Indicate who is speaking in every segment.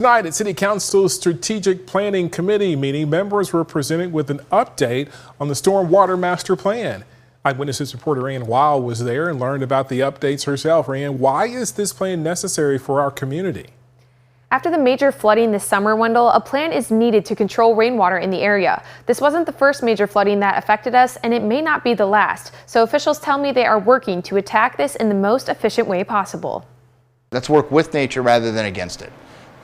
Speaker 1: Tonight at City Council's Strategic Planning Committee meeting, members were presented with an update on the Stormwater Master Plan. Eyewitness reporter Ann Weil was there and learned about the updates herself. Ann, why is this plan necessary for our community?
Speaker 2: After the major flooding this summer, Wendell, a plan is needed to control rainwater in the area. This wasn't the first major flooding that affected us, and it may not be the last. So officials tell me they are working to attack this in the most efficient way possible.
Speaker 3: Let's work with nature rather than against it.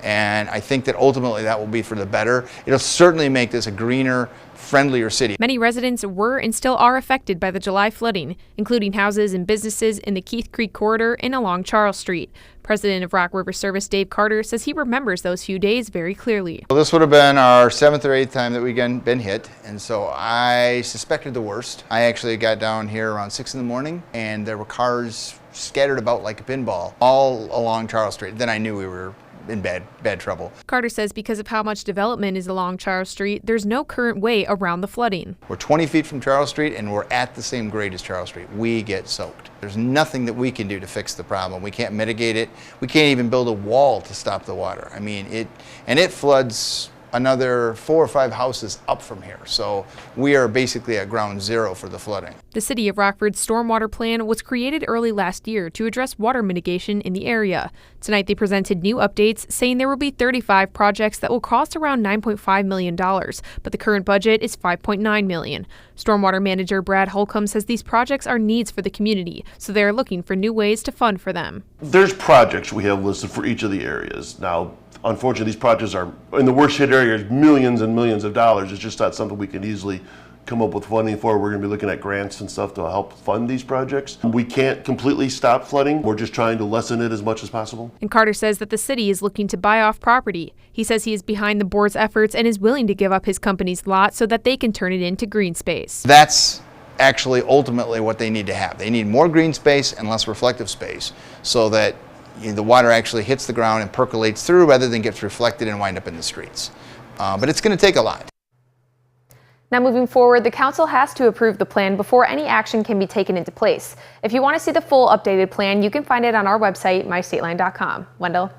Speaker 3: And I think that ultimately that will be for the better. It'll certainly make this a greener, friendlier city.
Speaker 2: Many residents were and still are affected by the July flooding, including houses and businesses in the Keith Creek corridor and along Charles Street. President of Rock River Service Dave Carter says he remembers those few days very clearly.
Speaker 3: Well, this would have been our 7th or 8th time that we've been hit, and so I suspected the worst. I actually got down here around 6 in the morning, and there were cars scattered about like a pinball all along Charles Street. Then I knew we were in bad trouble.
Speaker 2: Carter says because of how much development is along Charles Street, there's no current way around the flooding.
Speaker 3: We're 20 feet from Charles Street and we're at the same grade as Charles Street. We get soaked. There's nothing that we can do to fix the problem. We can't mitigate it. We can't even build a wall to stop the water. I mean, it floods another 4 or 5 houses up from here. So we are basically at ground zero for the flooding.
Speaker 2: The City of Rockford's stormwater plan was created early last year to address water mitigation in the area. Tonight they presented new updates saying there will be 35 projects that will cost around $9.5 million, but the current budget is $5.9 million. Stormwater manager Brad Holcomb says these projects are needs for the community, so they are looking for new ways to fund for them.
Speaker 4: There's projects we have listed for each of the areas. Now, unfortunately, these projects are in the worst hit areas, millions and millions of dollars. It's just not something we can easily come up with funding for. We're going to be looking at grants and stuff to help fund these projects. We can't completely stop flooding. We're just trying to lessen it as much as possible.
Speaker 2: And Carter says that the city is looking to buy off property. He says he is behind the board's efforts and is willing to give up his company's lot so that they can turn it into green space.
Speaker 3: That's actually ultimately what they need to have. They need more green space and less reflective space so that the water actually hits the ground and percolates through rather than gets reflected and wind up in the streets. But it's going to take a lot.
Speaker 2: Now moving forward, the council has to approve the plan before any action can be taken into place. If you want to see the full updated plan, you can find it on our website, mystateline.com. Wendell?